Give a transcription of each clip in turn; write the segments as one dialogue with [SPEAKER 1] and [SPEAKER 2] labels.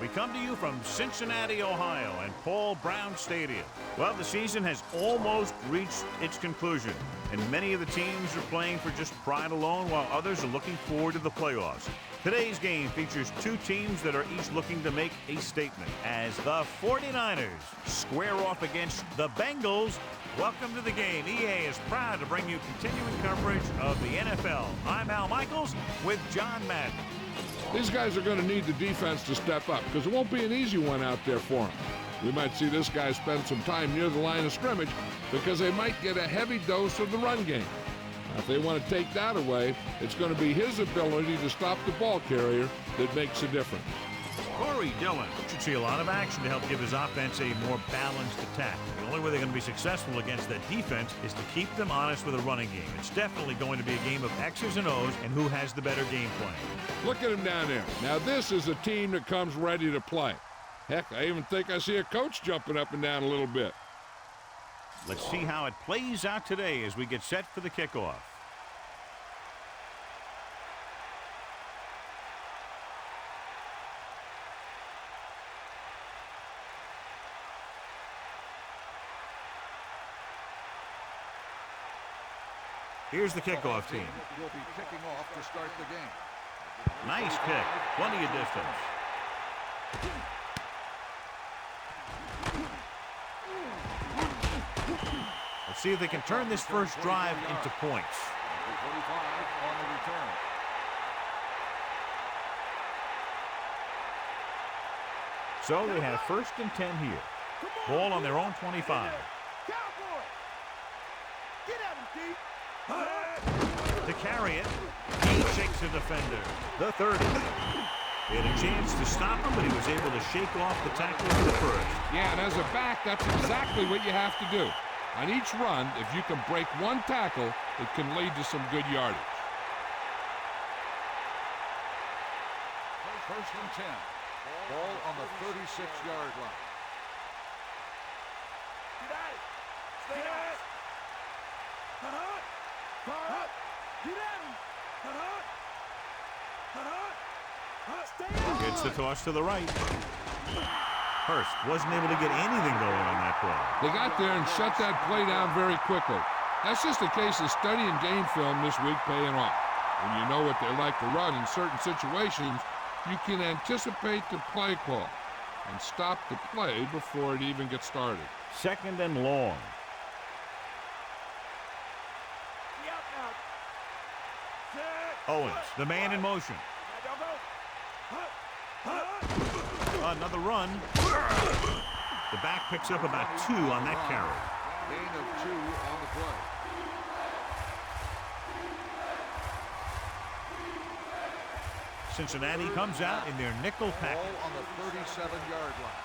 [SPEAKER 1] We come to you from Cincinnati, Ohio, and Paul Brown Stadium. Well, the season has almost reached its conclusion, and many of the teams are playing for just pride alone, while others are looking forward to the playoffs. Today's game features two teams that are each looking to make a statement, as the 49ers square off against the Bengals. Welcome to the game. EA is proud to bring you continuing coverage of the NFL. I'm Al Michaels with John Madden.
[SPEAKER 2] These guys are going to need the defense to step up because it won't be an easy one out there for them. We might see this guy spend some time near the line of scrimmage because they might get a heavy dose of the run game. Now, if they want to take that away, it's going to be his ability to stop the ball carrier that makes a difference.
[SPEAKER 1] Corey Dillon should see a lot of action to help give his offense a more balanced attack. The only way they're going to be successful against that defense is to keep them honest with a running game. It's definitely going to be a game of X's and O's and who has the better game plan.
[SPEAKER 2] Look at him down there. Now this is a team that comes ready to play. Heck, I even think I see a coach jumping up and down a little bit.
[SPEAKER 1] Let's see how it plays out today as we get set for the kickoff. Here's the kickoff team.
[SPEAKER 3] Will be kicking off to start the game.
[SPEAKER 1] Nice kick. Plenty of distance. Let's see if they can turn this first drive into points.
[SPEAKER 3] 45 on the return.
[SPEAKER 1] So they have 1st and 10 here. Ball on their own 25. To carry it, he shakes a defender. The 30. They had a chance to stop him, but he was able to shake off the tackle for the first.
[SPEAKER 2] Yeah, and as a back, that's exactly what you have to do. On each run, if you can break one tackle, it can lead to some good yardage.
[SPEAKER 3] 1st and 10. Ball on the 36-yard line.
[SPEAKER 4] Get out.
[SPEAKER 1] Gets the toss to the right. Hurst wasn't able to get anything going on that play.
[SPEAKER 2] They got there and shut that play down very quickly. That's just a case of studying game film this week paying off. When you know what they like to run in certain situations, you can anticipate the play call and stop the play before it even gets started.
[SPEAKER 1] 2nd and long. Owens, the man in motion. Another run. The back picks up about 2 on that carry.
[SPEAKER 3] Gain of 2 on the play.
[SPEAKER 1] Cincinnati comes out in their nickel package.
[SPEAKER 3] Ball on the 37-yard line.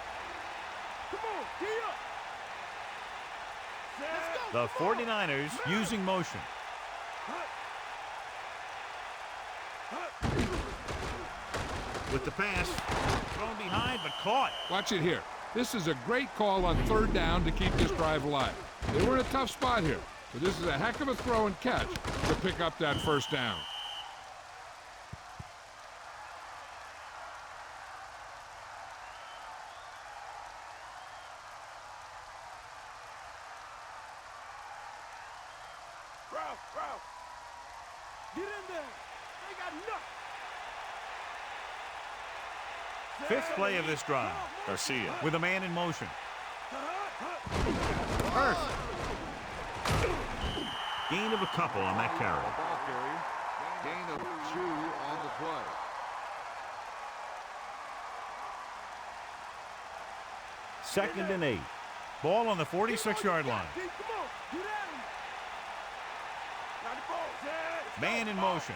[SPEAKER 1] The 49ers using motion. With the pass, thrown behind but caught.
[SPEAKER 2] Watch it here. This is a great call on 3rd down to keep this drive alive. They were in a tough spot here, but this is a heck of a throw and catch to pick up that 1st down.
[SPEAKER 4] Get in there. They got nothing.
[SPEAKER 1] 5th play of this drive. Garcia with a man in motion. Hurst. Gain of a couple on that carry.
[SPEAKER 3] Ball carrier. Gain of 2 on the play.
[SPEAKER 1] 2nd and 8. Ball on the 46-yard line. Man in motion.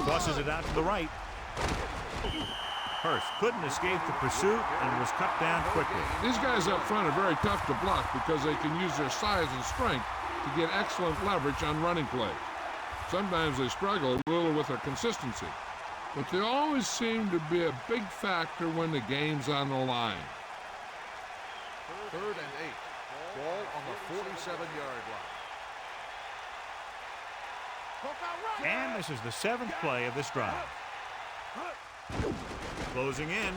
[SPEAKER 1] Tosses it out to the right. Hurst couldn't escape the pursuit and was cut down quickly.
[SPEAKER 2] These guys up front are very tough to block because they can use their size and strength to get excellent leverage on running plays. Sometimes they struggle a little with their consistency, but they always seem to be a big factor when the game's on the line.
[SPEAKER 3] 3rd and 8. Ball on the 47-yard line.
[SPEAKER 1] And this is the 7th play of this drive. Closing in.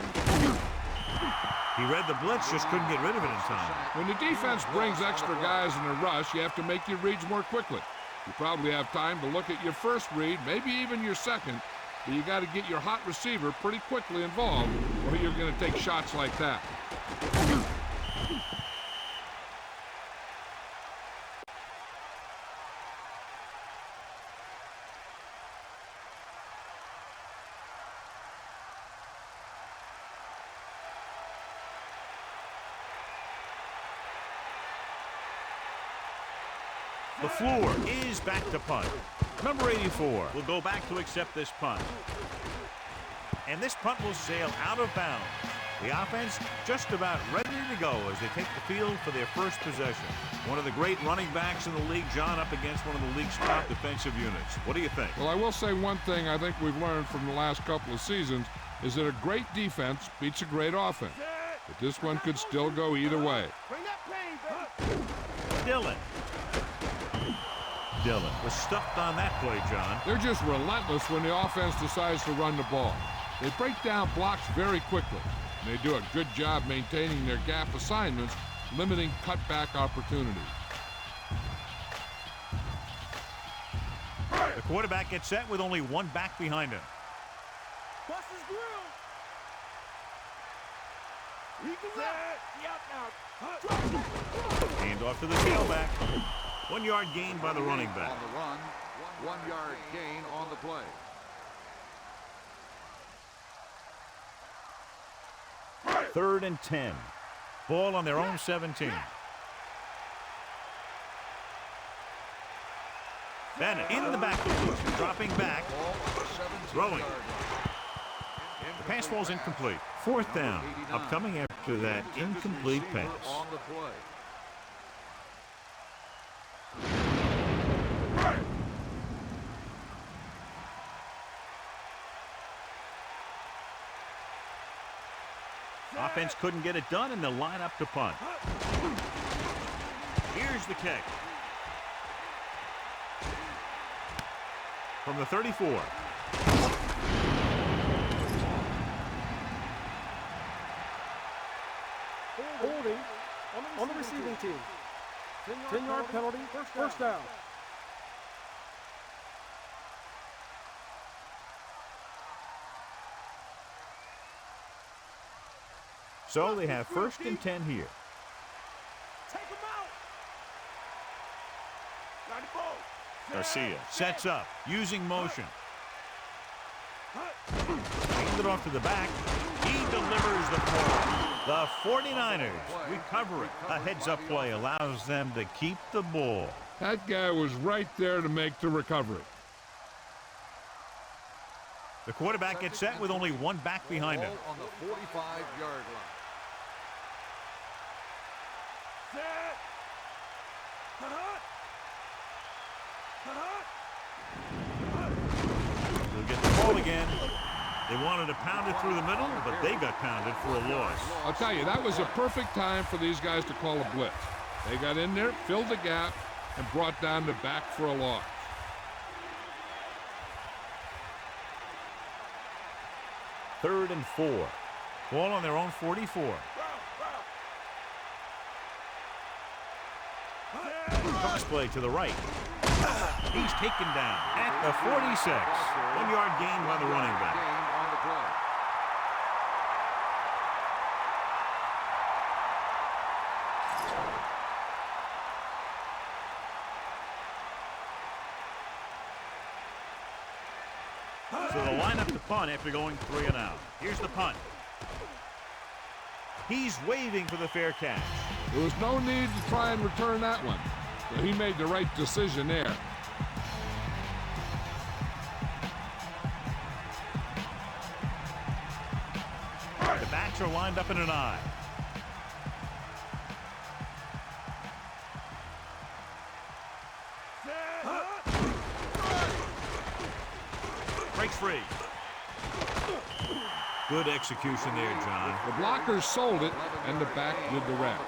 [SPEAKER 1] He read the blitz, just couldn't get rid of it in time.
[SPEAKER 2] When the defense brings extra guys in a rush, you have to make your reads more quickly. You probably have time to look at your first read, maybe even your second, but you got to get your hot receiver pretty quickly involved, or you're going to take shots like that.
[SPEAKER 1] The floor is back to punt. Number 84 will go back to accept this punt. And this punt will sail out of bounds. The offense just about ready to go as they take the field for their first possession. One of the great running backs in the league, John, up against one of the league's top defensive units. What do you think?
[SPEAKER 2] Well, I will say one thing I think we've learned from the last couple of seasons is that a great defense beats a great offense. But this one could still go either way.
[SPEAKER 4] Bring that pain, baby.
[SPEAKER 1] Dillon was stuffed on that play, John.
[SPEAKER 2] They're just relentless when the offense decides to run the ball. They break down blocks very quickly. And they do a good job maintaining their gap assignments, limiting cutback opportunities.
[SPEAKER 1] The quarterback gets set with only one back behind him.
[SPEAKER 4] Bust his grill. He can out now.
[SPEAKER 1] Hand off to the tailback. 1 yard gain by the running back.
[SPEAKER 3] On the run, 1 yard gain on the play.
[SPEAKER 1] Third and 10. Ball on their own 17. Bennett in the backfield, dropping back, throwing. The pass falls incomplete. 4th down, upcoming after that incomplete pass.
[SPEAKER 3] On the play.
[SPEAKER 1] Offense couldn't get it done, and they'll line up to punt. Here's the kick. From the 34.
[SPEAKER 4] Holding on the receiving team. 10-yard penalty, first down.
[SPEAKER 1] So they have 1st and 10 here.
[SPEAKER 4] Take him out. Got the ball.
[SPEAKER 1] Garcia sets up, using motion. Hand it off to the back. He delivers the ball. The 49ers recover it. A heads-up play allows them to keep the ball.
[SPEAKER 2] That guy was right there to make the recovery.
[SPEAKER 1] The quarterback gets set with only one back behind him.
[SPEAKER 3] On the 45-yard line.
[SPEAKER 1] They'll get the ball again. They wanted to pound it through the middle, but they got pounded for a loss.
[SPEAKER 2] I'll tell you, that was a perfect time for these guys to call a blitz. They got in there, filled the gap, and brought down the back for a loss.
[SPEAKER 1] Third and 4. Ball on their own 44. Cross play to the right. He's taken down at the 46. 1 yard gain by the running back.
[SPEAKER 3] Gain on the play.
[SPEAKER 1] So they'll line up to punt after going 3 and out. Here's the punt. He's waving for the fair catch.
[SPEAKER 2] There was no need to try and return that one. So he made the right decision there.
[SPEAKER 1] The backs are lined up in an eye. Breaks free. Good execution there, John.
[SPEAKER 2] The blockers sold it, and the back did the rest.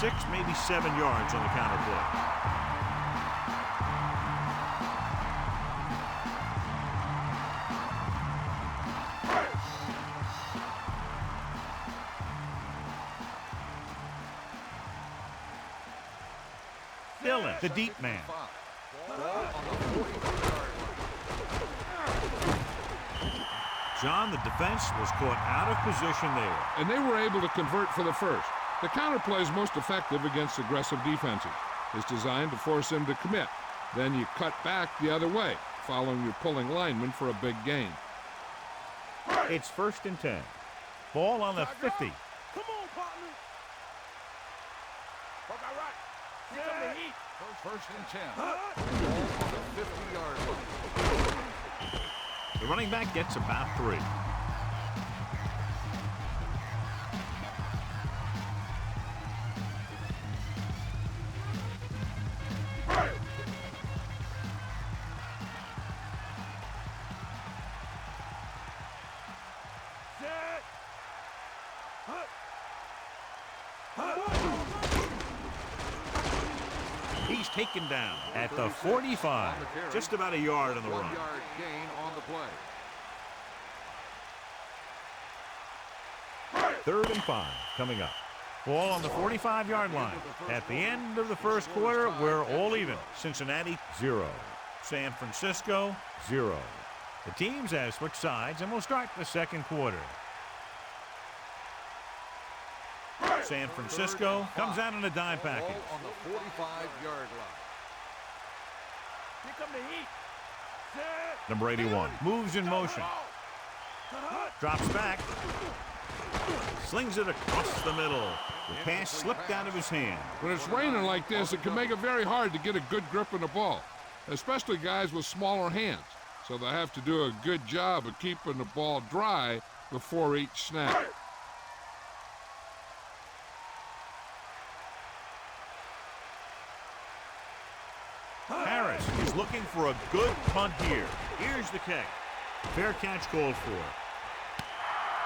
[SPEAKER 1] Six, maybe 7 yards on the counter play. Dillon, the deep man. John, the defense was caught out of position there.
[SPEAKER 2] And they were able to convert for the first. The counterplay is most effective against aggressive defenses. It's designed to force them to commit. Then you cut back the other way, following your pulling lineman for a big gain.
[SPEAKER 1] It's 1st and 10. Ball on the 50.
[SPEAKER 4] Come on, partner. Here come the heat.
[SPEAKER 3] First and 10. Ball on the 50-yard line.
[SPEAKER 1] The running back gets about 3. He's taken down at the 45. Just about a yard on the run.
[SPEAKER 3] 1-yard gain on the play.
[SPEAKER 1] 3rd and 5 coming up. Ball on the 45-yard line. At the end of the first quarter, we're all even. Cincinnati, 0. San Francisco, 0. The teams have switched sides, and we'll start the second quarter. San Francisco comes out in a dime package.
[SPEAKER 3] Ball on the 45-yard line.
[SPEAKER 4] Here come the heat.
[SPEAKER 1] Number 81 moves in motion. Drops back. Slings it across the middle. The pass slipped out of his hand.
[SPEAKER 2] When it's raining like this, it can make it very hard to get a good grip on the ball, especially guys with smaller hands. So they have to do a good job of keeping the ball dry before each snap.
[SPEAKER 1] Harris is looking for a good punt here. Here's the kick. Fair catch called for.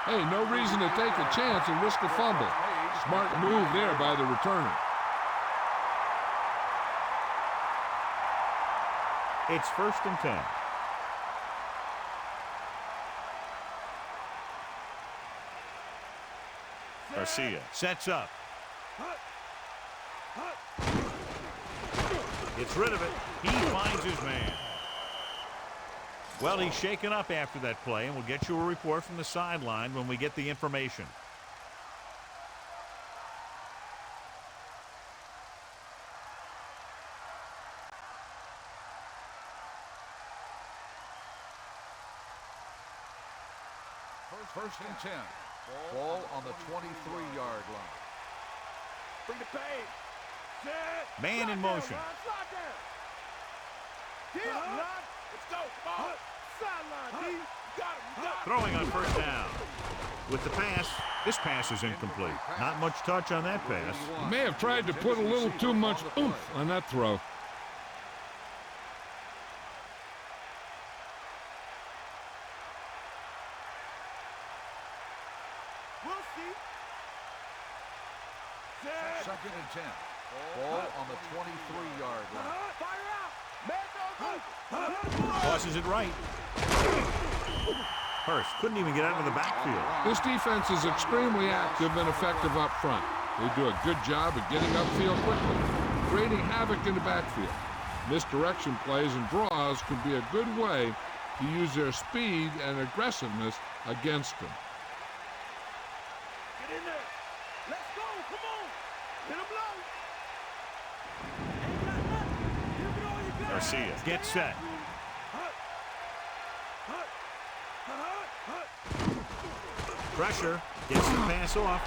[SPEAKER 2] Hey, no reason to take a chance and risk a fumble. Smart move there by the returner.
[SPEAKER 1] It's 1st and 10. Garcia sets up. Gets rid of it. He finds his man. Well, he's shaken up after that play, and we'll get you a report from the sideline when we get the information.
[SPEAKER 3] First and 10. Ball on the 23-yard line.
[SPEAKER 4] Bring the pace.
[SPEAKER 1] Man in motion.
[SPEAKER 4] Let's go. Come on. Sideline, D. Got him.
[SPEAKER 1] Throwing on 1st down. With the pass, this pass is incomplete. Not much touch on that pass.
[SPEAKER 2] He may have tried to put a little too much oomph on that throw.
[SPEAKER 4] We'll see.
[SPEAKER 3] 2nd and 10. Ball on the 23-yard line.
[SPEAKER 4] Fire out. Man, go.
[SPEAKER 1] Tosses it right. Hurst couldn't even get out of the backfield.
[SPEAKER 2] This defense is extremely active and effective up front. They do a good job of getting upfield quickly, creating havoc in the backfield. Misdirection plays and draws can be a good way to use their speed and aggressiveness against them.
[SPEAKER 4] Get in there. Let's go. Come on. Hit him low.
[SPEAKER 1] Garcia gets set. Pressure, gets the pass off.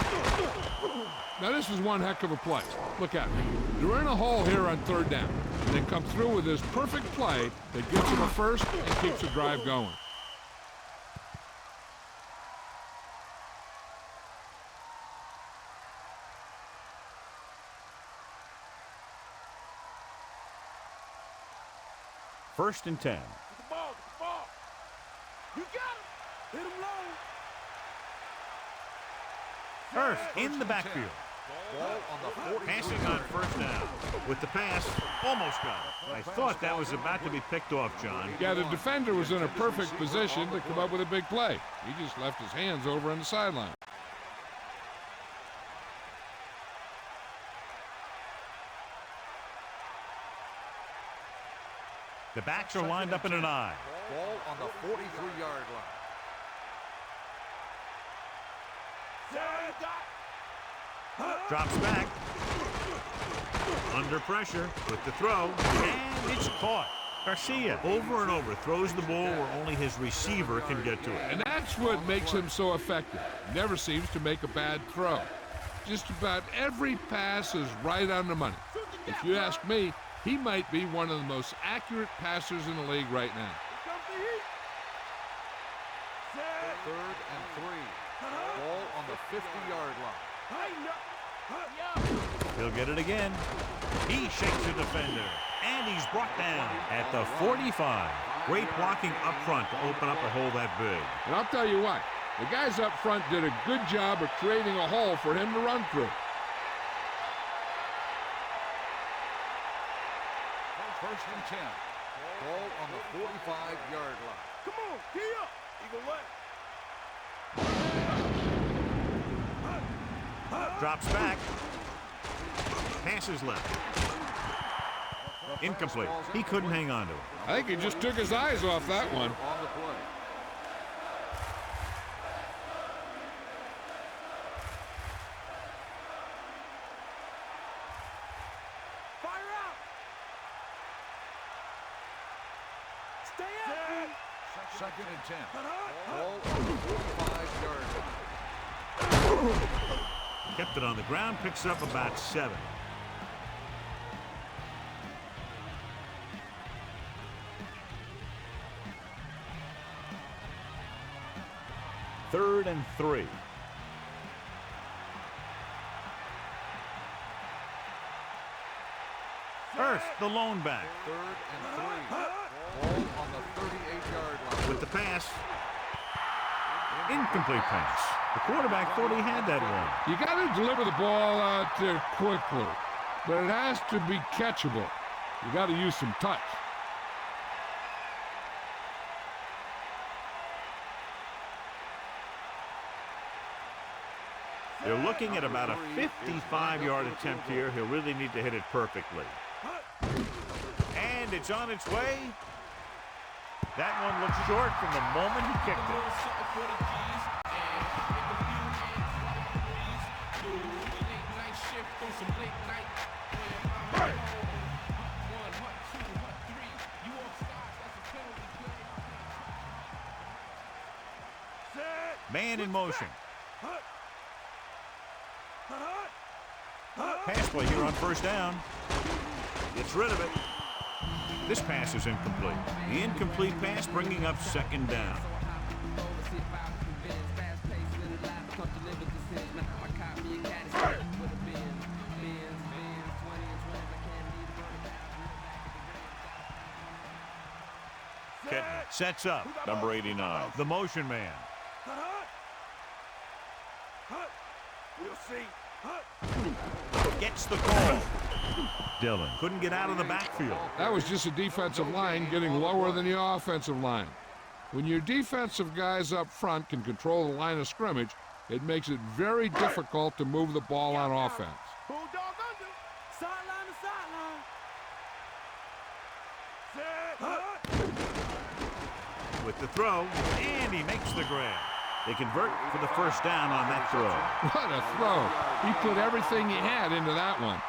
[SPEAKER 2] Now this is one heck of a play. Look at me. They're in a hole here on 3rd down. And they come through with this perfect play that gets them a first and keeps the drive going.
[SPEAKER 1] First and 10.
[SPEAKER 4] Get the ball. You got him. Hit him low.
[SPEAKER 1] Hurst in the backfield.
[SPEAKER 3] Ball on the 40.
[SPEAKER 1] Passing on first down. With the pass, almost got it. I thought that was about to be picked off, John.
[SPEAKER 2] Yeah, the defender was in a perfect position to come up with a big play. He just left his hands over on the sideline.
[SPEAKER 1] The backs are lined up in an I.
[SPEAKER 3] Ball on the 43-yard line.
[SPEAKER 1] Drops back. Under pressure with the throw. And it's caught. Garcia over and over throws the ball where only his receiver can get to it.
[SPEAKER 2] And that's what makes him so effective. Never seems to make a bad throw. Just about every pass is right on the money. If you ask me, he might be one of the most accurate passers in the league right now.
[SPEAKER 3] Third and 3. Ball on the 50-yard line.
[SPEAKER 1] He'll get it again. He shakes the defender. And he's brought down at the 45. Great blocking up front to open up a hole that big.
[SPEAKER 2] And I'll tell you what, the guys up front did a good job of creating a hole for him to run through.
[SPEAKER 3] First and 10. Ball on the 45-yard line.
[SPEAKER 4] Come on, key up. Eagle left.
[SPEAKER 1] Drops back. Passes left. Incomplete. He couldn't hang on to it.
[SPEAKER 2] I think he just took his eyes off that one.
[SPEAKER 3] On the play.
[SPEAKER 4] Fire out. Stay up.
[SPEAKER 3] Second and 10. Ball on the 45-yard line.
[SPEAKER 1] Kept it on the ground. Picks up about 7. Third and 3. Hurst, the lone back.
[SPEAKER 3] Third and 3. Ball on the 38-yard line.
[SPEAKER 1] With the pass. Incomplete pass. The quarterback thought he had that one.
[SPEAKER 2] You got to deliver the ball out there quickly, but it has to be catchable. You got to use some touch.
[SPEAKER 1] They're looking at about a 55-yard attempt here. He'll really need to hit it perfectly. And it's on its way. That one looks short from the moment he kicked it. Man in motion. Pass play here on first down. Gets rid of it. This pass is incomplete. The incomplete pass bringing up second down. Kettner sets up. Number 89. The motion man.
[SPEAKER 4] We'll see.
[SPEAKER 1] Gets the call. Dillon couldn't get out of the backfield.
[SPEAKER 2] That was just a defensive line getting lower than the offensive line. When your defensive guys up front can control the line of scrimmage, it makes it very difficult to move the ball on offense.
[SPEAKER 4] Bulldog under. Sideline to sideline.
[SPEAKER 1] With the throw, and he makes the grab. They convert for the first down on that throw.
[SPEAKER 2] What a throw. He put everything he had into that one.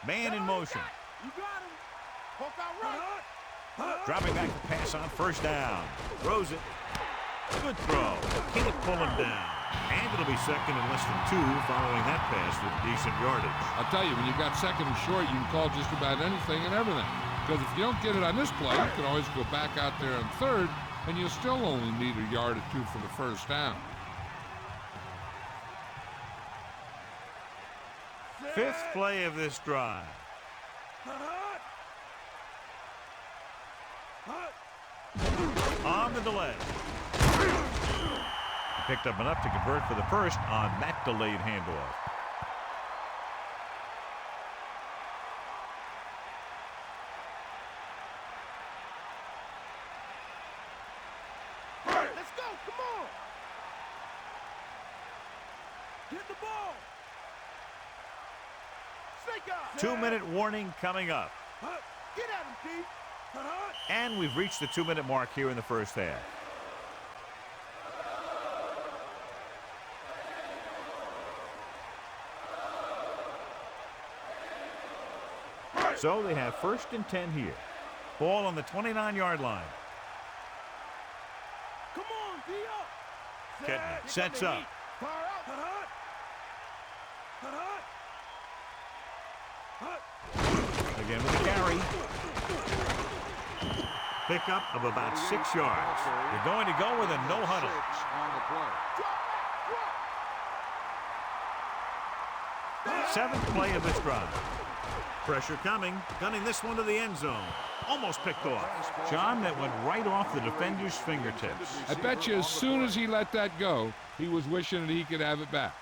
[SPEAKER 1] Man in motion.
[SPEAKER 4] You got him. Hook out right.
[SPEAKER 1] Dropping back to pass on first down. Throws it. Good throw. Can't pull him down. And it'll be second and less than 2 following that pass with decent yardage.
[SPEAKER 2] I'll tell you, when you've got second and short, you can call just about anything and everything. Because if you don't get it on this play, you can always go back out there on third, and you still only need a yard or two for the first down.
[SPEAKER 1] Fifth play of this drive. On the delay. He picked up enough to convert for the first on that delayed handoff.
[SPEAKER 4] Let's go. Come on. Get the ball.
[SPEAKER 1] 2-minute warning coming up.
[SPEAKER 4] Get at him, Pete.
[SPEAKER 1] And we've reached the 2-minute mark here in the first half. So they have 1st and 10 here. Ball on the 29-yard line.
[SPEAKER 4] Come on, D-up.
[SPEAKER 1] Kettner sets up.
[SPEAKER 4] Far out.
[SPEAKER 1] Again with the carry. Pickup of about 6 yards. They're going to go with a no huddle.
[SPEAKER 3] On the play.
[SPEAKER 1] 7th play of this drive. Pressure coming, gunning this one to the end zone. Almost picked off. John, that went right off the defender's fingertips.
[SPEAKER 2] I bet you as soon as he let that go, he was wishing that he could have it back,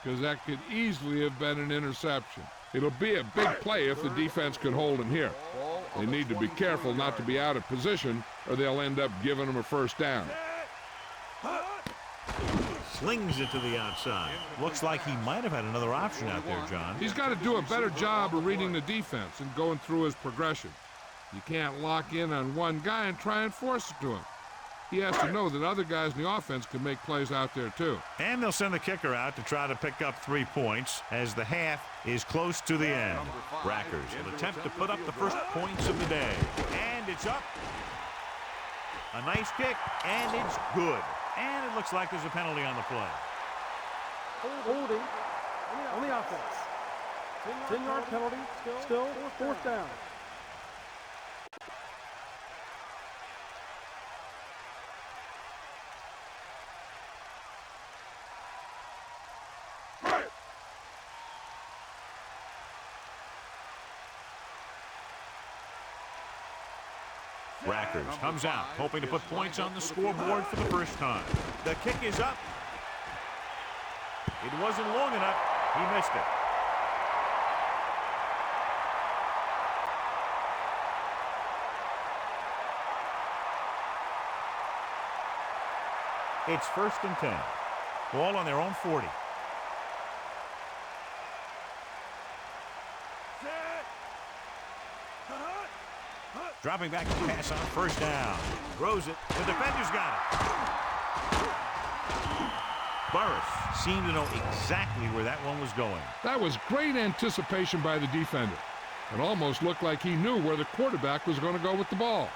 [SPEAKER 2] because that could easily have been an interception. It'll be a big play if the defense can hold him here. They need to be careful not to be out of position, or they'll end up giving him a first down.
[SPEAKER 1] Slings it to the outside. Looks like he might have had another option out there, John.
[SPEAKER 2] He's got to do a better job of reading the defense and going through his progression. You can't lock in on one guy and try and force it to him. He has to know that other guys in the offense can make plays out there too.
[SPEAKER 1] And they'll send the kicker out to try to pick up 3 points as the half is close to the end. Rackers will attempt to put up the first points of the day. And it's up. A nice kick, and it's good. And it looks like there's a penalty on the play.
[SPEAKER 4] Holding on the offense. 10-yard penalty. Still 4th down.
[SPEAKER 1] Rackers comes out, hoping to put points on the scoreboard for the first time. The kick is up. It wasn't long enough. He missed it. It's 1st and 10. Ball on their own 40. Dropping back to pass on 1st down. Throws it. The defender's got it. Burris seemed to know exactly where that one was going.
[SPEAKER 2] That was great anticipation by the defender. It almost looked like he knew where the quarterback was going to go with the ball.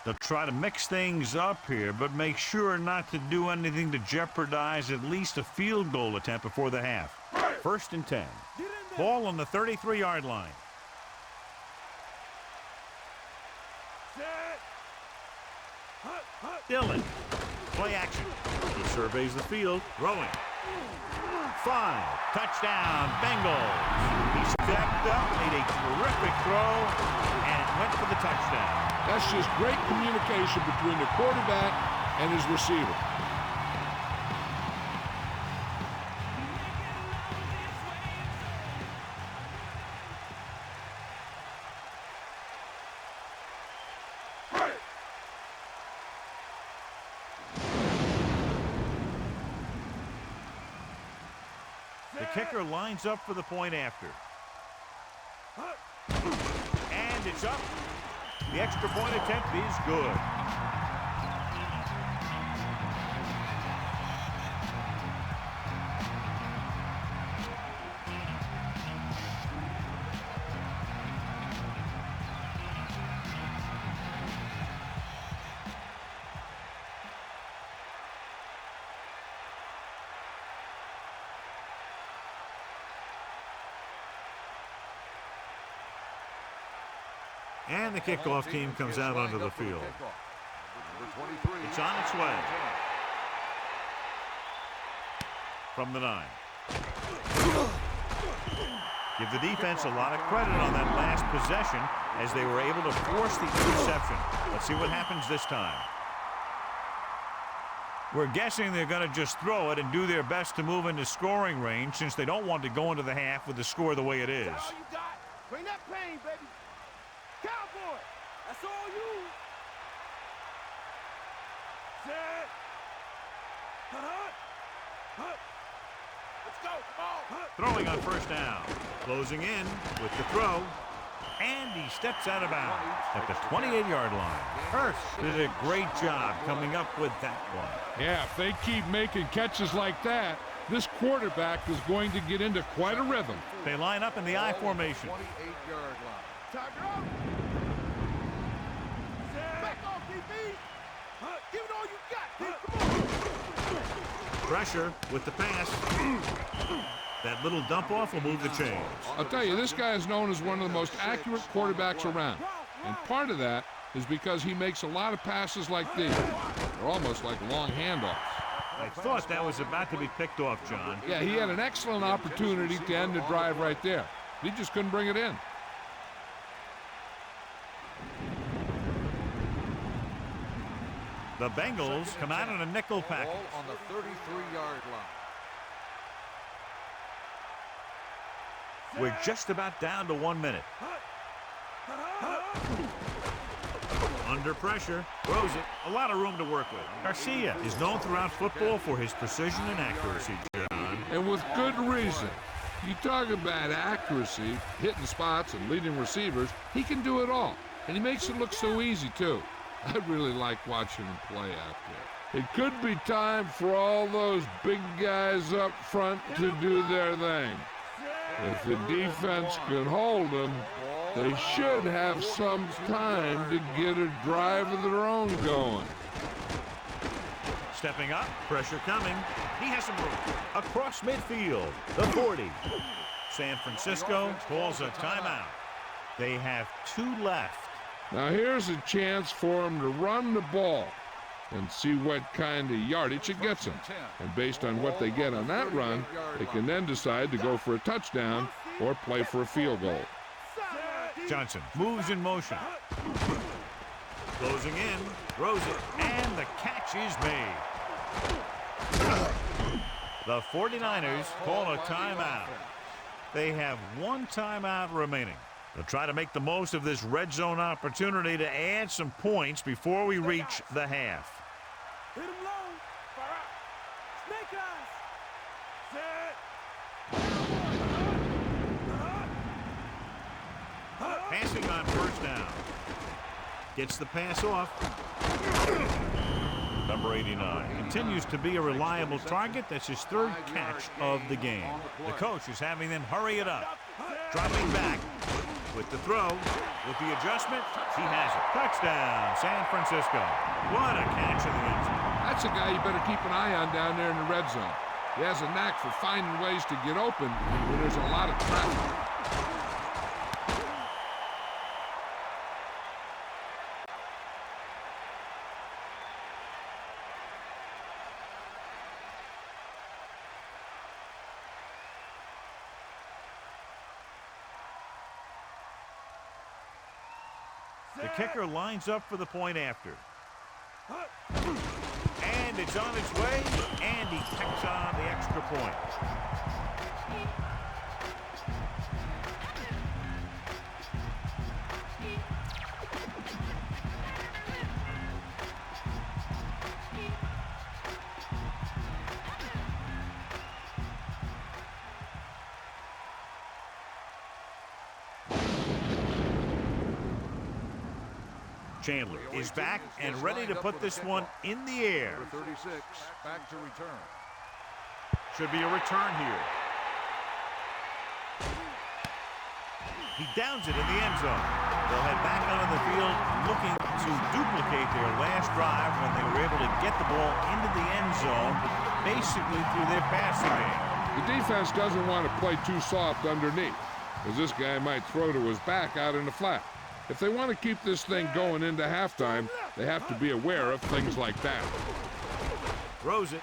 [SPEAKER 1] They'll try to mix things up here, but make sure not to do anything to jeopardize at least a field goal attempt before the half. 1st and 10. Ball on the 33-yard line. Dillon. Play action. He surveys the field. Throwing. 5. Touchdown, Bengals. He stepped up, made a terrific throw, and went for the touchdown.
[SPEAKER 2] That's just great communication between the quarterback and his receiver.
[SPEAKER 1] The kicker lines up for the point after. And it's up. The extra point attempt is good. And the kickoff team comes out onto the field. It's on its way. From the 9. Give the defense a lot of credit on that last possession as they were able to force the interception. Let's see what happens this time. We're guessing they're going to just throw it and do their best to move into scoring range since they don't want to go into the half with the score the way it is.
[SPEAKER 4] That's all you got. Bring that pain, baby. Cowboy. That's all you. Set. Let's go. Come on.
[SPEAKER 1] Throwing on first down. Closing in with the throw. And he steps out of bounds at the 28-yard line. Hurst did a great job coming up with that one.
[SPEAKER 2] Yeah, if they keep making catches like that, this quarterback is going to get into quite a rhythm.
[SPEAKER 1] They line up in the I formation.
[SPEAKER 3] 28-yard line.
[SPEAKER 4] Tiger up. Back off, DB. Give it all you got, D. Come on.
[SPEAKER 1] Pressure with the pass. That little dump off will move the chains.
[SPEAKER 2] I'll tell you, this guy is known as one of the most accurate quarterbacks around. And part of that is because he makes a lot of passes like these. They're almost like long handoffs.
[SPEAKER 1] I thought that was about to be picked off, John.
[SPEAKER 2] Yeah, he had an excellent opportunity to end the drive right there. He just couldn't bring it in.
[SPEAKER 1] The Bengals come out in a nickel package.
[SPEAKER 3] Ball on the 33-yard line.
[SPEAKER 1] We're just about down to 1 minute. Under pressure, throws it. A lot of room to work with. Garcia is known throughout football for his precision and accuracy, John.
[SPEAKER 2] And with good reason. You talk about accuracy, hitting spots and leading receivers, he can do it all. And he makes it look so easy, too. I really like watching him play out there. It could be time for all those big guys up front to do their thing. If the defense can hold them, they should have some time to get a drive of their own going.
[SPEAKER 1] Stepping up, pressure coming. He has some room. Across midfield, the 40. San Francisco calls a timeout. They have 2 left.
[SPEAKER 2] Now here's a chance for them to run the ball and see what kind of yardage it gets them. And based on what they get on that run, they can then decide to go for a touchdown or play for a field goal.
[SPEAKER 1] Johnson moves in motion. Closing in, throws it, and the catch is made. The 49ers call a timeout. They have 1 timeout remaining. They'll try to make the most of this red zone opportunity to add some points before we reach the half.
[SPEAKER 4] Hit him low. Fire out. Snake eyes. Set.
[SPEAKER 1] Passing on first down. Gets the pass off. Number 89 continues to be a reliable target. That's his 3rd catch of the game. The coach is having them hurry it up. Dropping back with the throw. With the adjustment, he has it. Touchdown, San Francisco. What a catch in the end zone.
[SPEAKER 2] That's a guy you better keep an eye on down there in the red zone. He has a knack for finding ways to get open when there's a lot of traffic.
[SPEAKER 1] The kicker lines up for the point after. And it's on its way, and he tacks on the extra point. Chandler is back and ready to put this one in the air.
[SPEAKER 3] 36, back to return.
[SPEAKER 1] Should be a return here. He downs it in the end zone. They'll head back onto the field looking to duplicate their last drive when they were able to get the ball into the end zone, basically through their passing game.
[SPEAKER 2] The defense doesn't want to play too soft underneath, as this guy might throw to his back out in the flat. If they want to keep this thing going into halftime, they have to be aware of things like that.
[SPEAKER 1] Throws it.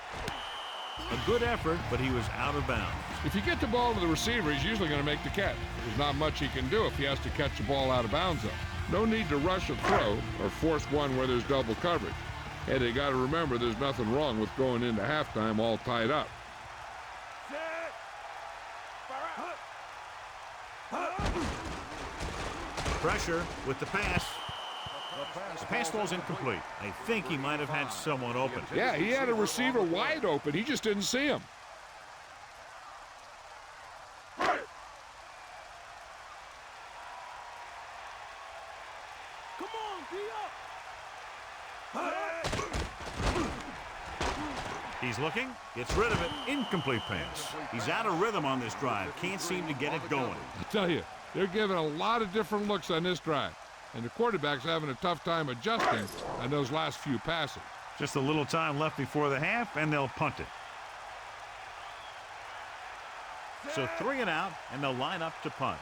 [SPEAKER 1] A good effort, but he was out of bounds.
[SPEAKER 2] If you get the ball to the receiver, he's usually going to make the catch. There's not much he can do if he has to catch the ball out of bounds, though. No need to rush a throw or force one where there's double coverage. Hey, they got to remember there's nothing wrong with going into halftime all tied up.
[SPEAKER 1] Pressure with the pass. The pass ball's incomplete. I think he might have had someone open.
[SPEAKER 2] Yeah, he had a receiver wide open. He just didn't see him.
[SPEAKER 4] Come on, D up.
[SPEAKER 1] He's looking, gets rid of it. Incomplete pass. He's out of rhythm on this drive. Can't seem to get it going.
[SPEAKER 2] I tell you, they're giving a lot of different looks on this drive. And the quarterback's having a tough time adjusting on those last few passes.
[SPEAKER 1] Just a little time left before the half, and they'll punt it. So 3 and out, and they'll line up to punt.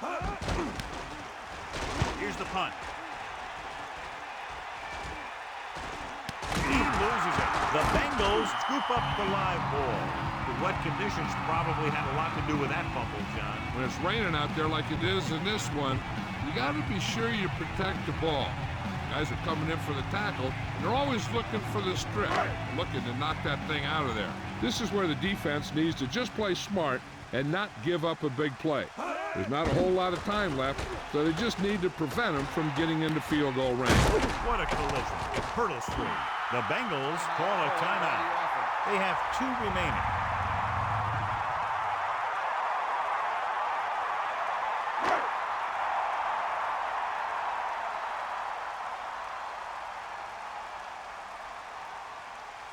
[SPEAKER 1] Here's the punt. He loses it. The Bengals scoop up the live ball. The wet conditions probably had a lot to do with that fumble, John.
[SPEAKER 2] When it's raining out there like it is in this one, you got to be sure you protect the ball. Guys are coming in for the tackle, and they're always looking for the strip, looking to knock that thing out of there. This is where the defense needs to just play smart and not give up a big play. There's not a whole lot of time left, so they just need to prevent them from getting into field goal range.
[SPEAKER 1] What a collision. It hurdles through. The Bengals call a timeout. They have 2 remaining.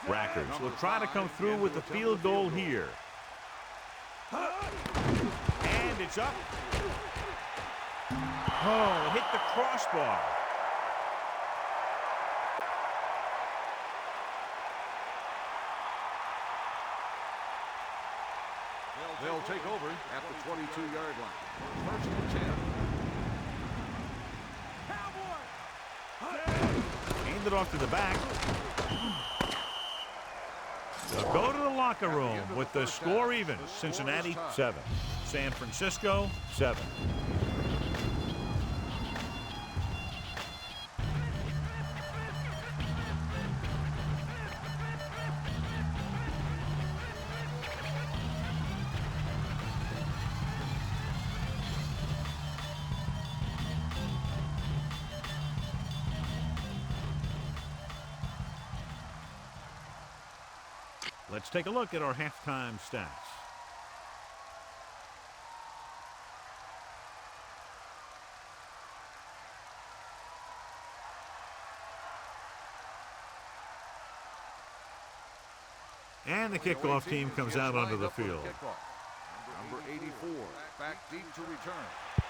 [SPEAKER 1] Rackers will try to come through with the field goal here. And it's up. Oh, hit the crossbar.
[SPEAKER 3] They'll take over at the 22-yard line. First and 10.
[SPEAKER 1] Hand it off to the back. They'll go to the locker room with the score even. Cincinnati 7. San Francisco 7. Let's take a look at our halftime stats. And the kickoff team comes out onto the field.
[SPEAKER 3] Number 84, back deep to return.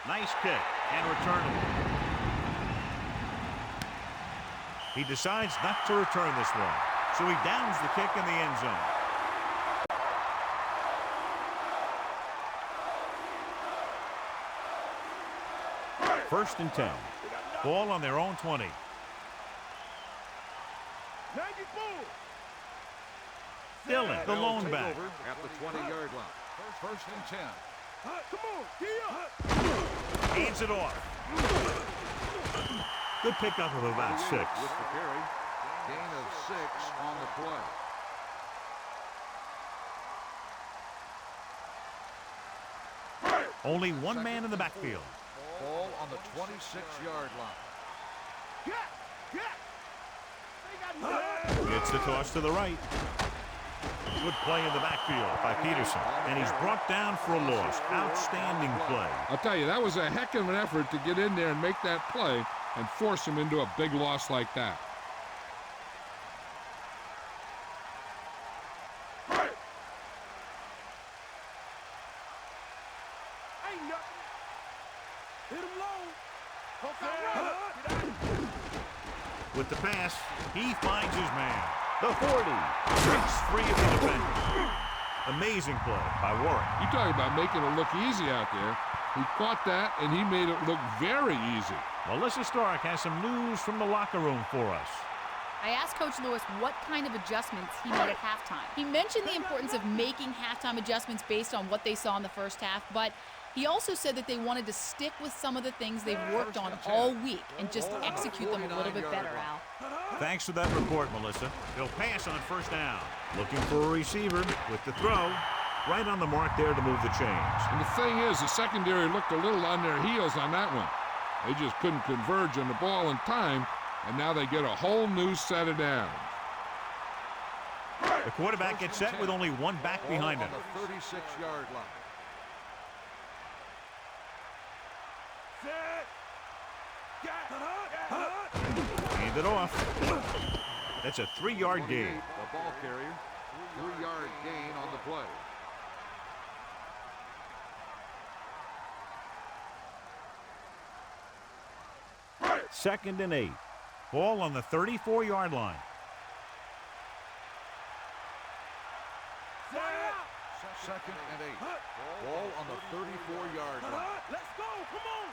[SPEAKER 1] Nice kick and returnable. He decides not to return this one, so he downs the kick in the end zone. First and 10. Ball on their own 20. Dillon, the lone back.
[SPEAKER 3] At the 20-yard line. First and 10.
[SPEAKER 4] Come on, get up.
[SPEAKER 1] Hands it off. Good pickup of about 6.
[SPEAKER 3] With the carry. Gain of 6 on the play.
[SPEAKER 1] Only one man in the backfield.
[SPEAKER 3] Ball on the 26-yard line.
[SPEAKER 1] It's the toss to the right. Good play in the backfield by Peterson. And he's brought down for a loss. Outstanding play.
[SPEAKER 2] I'll tell you, that was a heck of an effort to get in there and make that play and force him into a big loss like that.
[SPEAKER 1] With the pass, he finds his man. The 40 breaks free of the defender. Amazing play by Warren.
[SPEAKER 2] You talk about making it look easy out there. He caught that, and he made it look very easy.
[SPEAKER 1] Melissa Stark has some news from the locker room for us.
[SPEAKER 5] I asked Coach Lewis what kind of adjustments he made at halftime. He mentioned the importance of making halftime adjustments based on what they saw in the first half, but he also said that they wanted to stick with some of the things they've worked on all week and just execute them a little bit better, Al.
[SPEAKER 1] Thanks for that report, Melissa. They'll pass on first down. Looking for a receiver with the throw. Right on the mark there to move the chains.
[SPEAKER 2] And the thing is, the secondary looked a little on their heels on that one. They just couldn't converge on the ball in time, and now they get a whole new set of downs.
[SPEAKER 1] The quarterback gets set with only one back behind him.
[SPEAKER 3] On the 36-yard line.
[SPEAKER 1] Hand it off. That's a 3-yard gain.
[SPEAKER 3] The ball carrier, 3-yard gain on the play.
[SPEAKER 1] Second and 8. Ball on the 34-yard line.
[SPEAKER 3] Second and 8. Ball on the 34-yard line.
[SPEAKER 4] Let's go. Come on.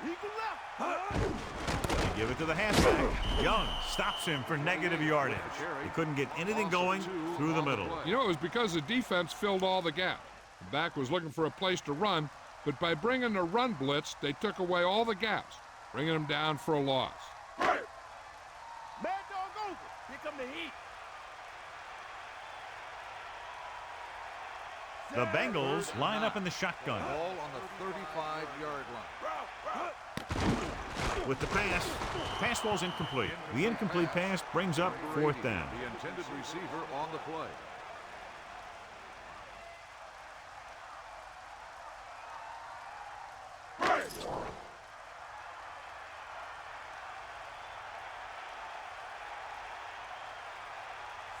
[SPEAKER 4] Eagle left.
[SPEAKER 1] They give it to the halfback. Young stops him for negative yardage. He couldn't get anything going through the middle.
[SPEAKER 2] You know, it was because the defense filled all the gaps. The back was looking for a place to run, but by bringing the run blitz, they took away all the gaps, bringing them down for a loss.
[SPEAKER 4] Mad dog over. Here come the heat.
[SPEAKER 1] The Bengals line up in the shotgun.
[SPEAKER 3] Ball on the 35-yard line.
[SPEAKER 1] With the pass, pass ball's incomplete. The incomplete pass brings up fourth down.
[SPEAKER 3] The intended receiver on the play.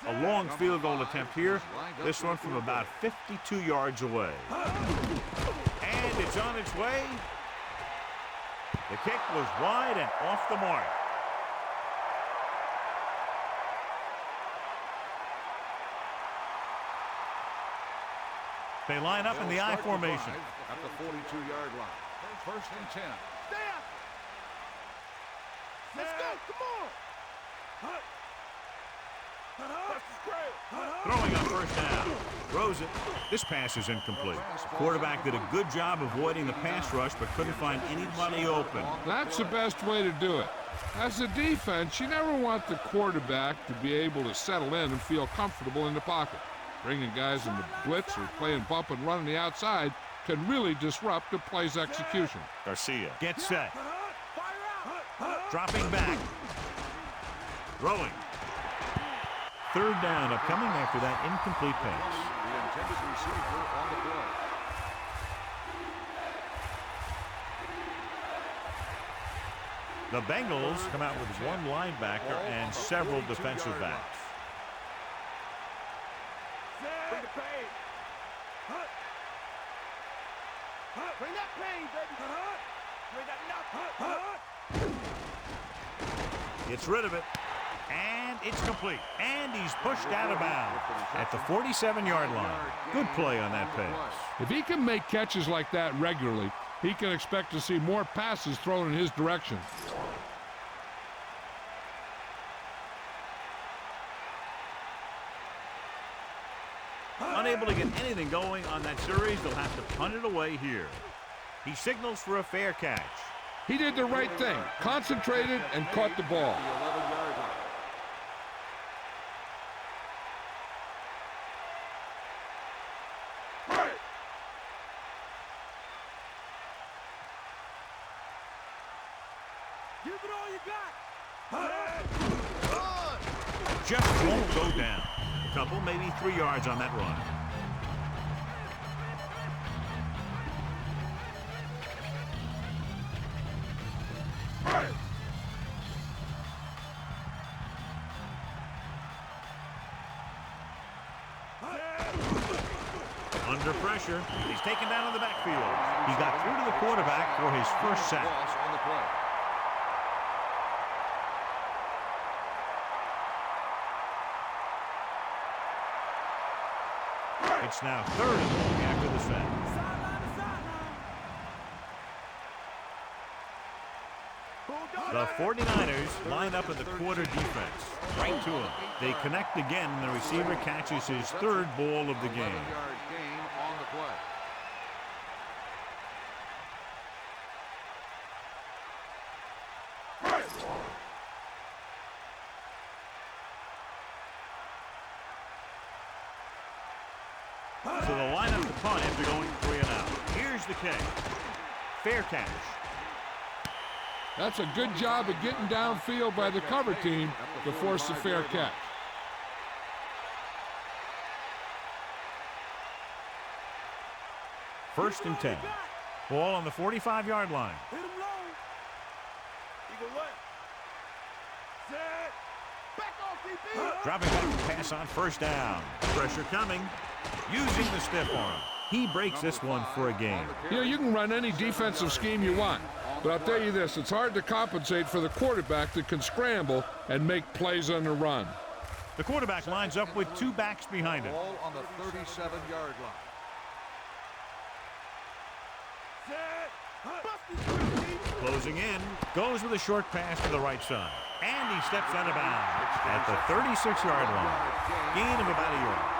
[SPEAKER 1] A long field goal attempt here. This one from about 52 yards away. And it's on its way. The kick was wide and off the mark. They line up in the I formation.
[SPEAKER 3] At the 42-yard line. First and 10.
[SPEAKER 4] Stay up. Let's go. Come on.
[SPEAKER 1] Throwing on first down. Throws it. This pass is incomplete. Quarterback did a good job avoiding the pass rush, but couldn't find anybody open.
[SPEAKER 2] That's the best way to do it. As a defense, you never want the quarterback to be able to settle in and feel comfortable in the pocket. Bringing guys in the blitz or playing bump and run on the outside can really disrupt the play's execution.
[SPEAKER 1] Garcia gets set. Dropping back. Throwing. Third down upcoming after that incomplete pass.
[SPEAKER 3] The intended receiver on the play.
[SPEAKER 1] The Bengals come out with one linebacker and several defensive backs.
[SPEAKER 4] Bring the pain. Bring that pain, baby. Bring that knock.
[SPEAKER 1] Gets rid of it. And it's complete. And he's pushed out of bounds at the 47-yard line. Good play on that pass.
[SPEAKER 2] If he can make catches like that regularly, he can expect to see more passes thrown in his direction.
[SPEAKER 1] Unable to get anything going on that series, they'll have to punt it away here. He signals for a fair catch.
[SPEAKER 2] He did the right thing, concentrated and caught the ball.
[SPEAKER 3] The 11-yard line.
[SPEAKER 4] Give it all you got.
[SPEAKER 1] Just won't go down. A couple, maybe 3 yards on that run. Under pressure, he's taken down in the backfield. He got through to the quarterback for his first sack.
[SPEAKER 3] Loss on the play.
[SPEAKER 1] It's now third and long after the sack.
[SPEAKER 4] Pull
[SPEAKER 1] The 49ers line up in the quarter defense. Right to him. They connect again, and the receiver catches his third ball of the game.
[SPEAKER 3] 11-yard gain on the play.
[SPEAKER 1] So the lineup to punt after going 3 and out. Here's the kick. Fair catch.
[SPEAKER 2] That's a good job of getting downfield by the cover team to force the fair catch.
[SPEAKER 1] First and 10. Ball on the 45-yard line.
[SPEAKER 4] Hit him low. Eagle left. Set. Back off, DB.
[SPEAKER 1] Dropping back to pass on first down. Pressure coming. Using the stiff arm. He breaks this one for a gain.
[SPEAKER 2] Yeah, you can run any defensive scheme you want. But I'll tell you this, it's hard to compensate for the quarterback that can scramble and make plays on the run.
[SPEAKER 1] The quarterback lines up with 2 backs behind him.
[SPEAKER 3] Ball on the 37-yard line.
[SPEAKER 1] Closing in. Goes with a short pass to the right side. And he steps out of bounds at the 36-yard line. Gain of about a yard.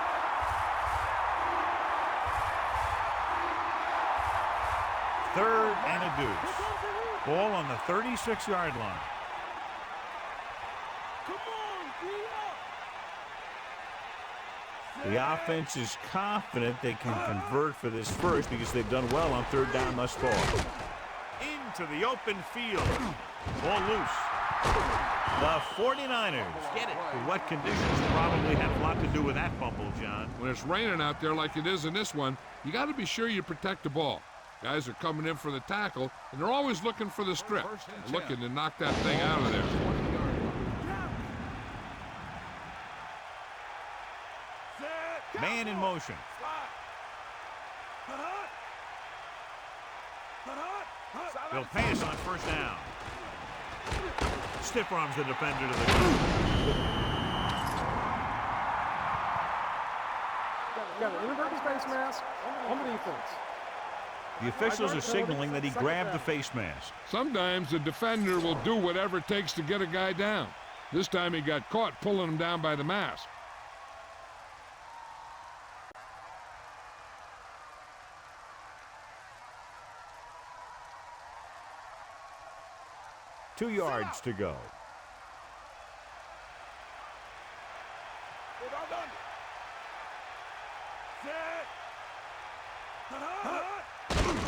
[SPEAKER 1] Third and a deuce. Ball on the 36-yard line. The offense is confident they can convert for this first because they've done well on third down thus far. Into the open field. Ball loose. The 49ers get it. For what conditions probably have a lot to do with that fumble, John.
[SPEAKER 2] When it's raining out there like it is in this one, you got to be sure you protect the ball. Guys are coming in for the tackle, and they're always looking for the strip, looking to knock that thing out of there.
[SPEAKER 1] Man in motion. They'll pass on first down. Stiff arms the defender to the
[SPEAKER 4] Got an inverted face mask on the defense.
[SPEAKER 1] The officials are signaling that he grabbed the face mask.
[SPEAKER 2] Sometimes the defender will do whatever it takes to get a guy down. This time he got caught pulling him down by the mask.
[SPEAKER 1] Two yards to go.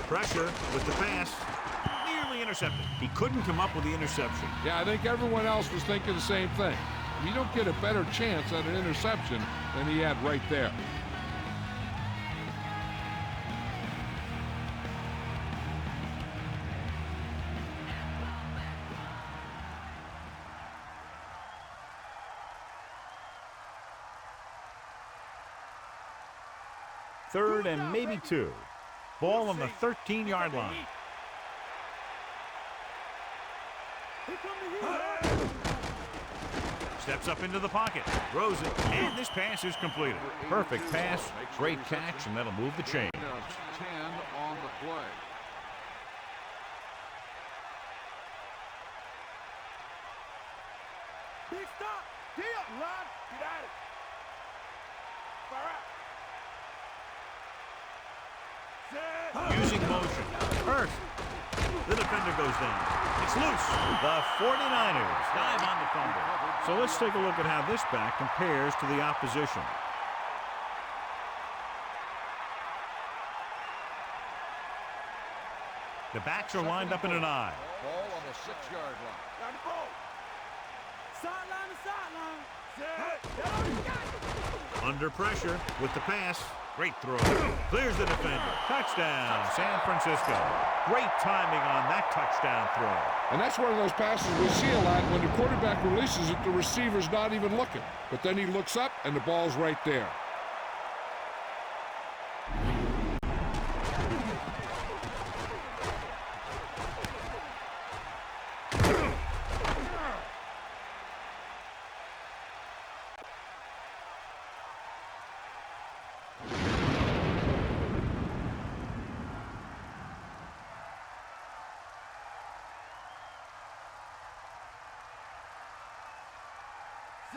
[SPEAKER 1] Pressure with the pass. Nearly intercepted. He couldn't come up with the interception.
[SPEAKER 2] Yeah, I think everyone else was thinking the same thing. You don't get a better chance at an interception than he had right there.
[SPEAKER 1] Third and maybe 2. Ball on the 13-yard line. Steps up into the pocket. Throws it. And this pass is completed. Perfect pass. Great catch, and that'll move the chain.
[SPEAKER 3] 10 on the play.
[SPEAKER 4] Big stop. Get up, Rod. Get at it. Fire out.
[SPEAKER 1] Using motion. Hurst. The defender goes down. It's loose. The 49ers dive on the fumble. So let's take a look at how this back compares to the opposition. The backs are lined up in an I.
[SPEAKER 3] Ball on the 6-yard line.
[SPEAKER 4] Got the ball. Sideline to sideline.
[SPEAKER 1] Under pressure with the pass. Great throw. Clears the defender. Touchdown, San Francisco. Great timing on that touchdown throw.
[SPEAKER 2] And that's one of those passes we see a lot. When the quarterback releases it, the receiver's not even looking. But then he looks up, and the ball's right there.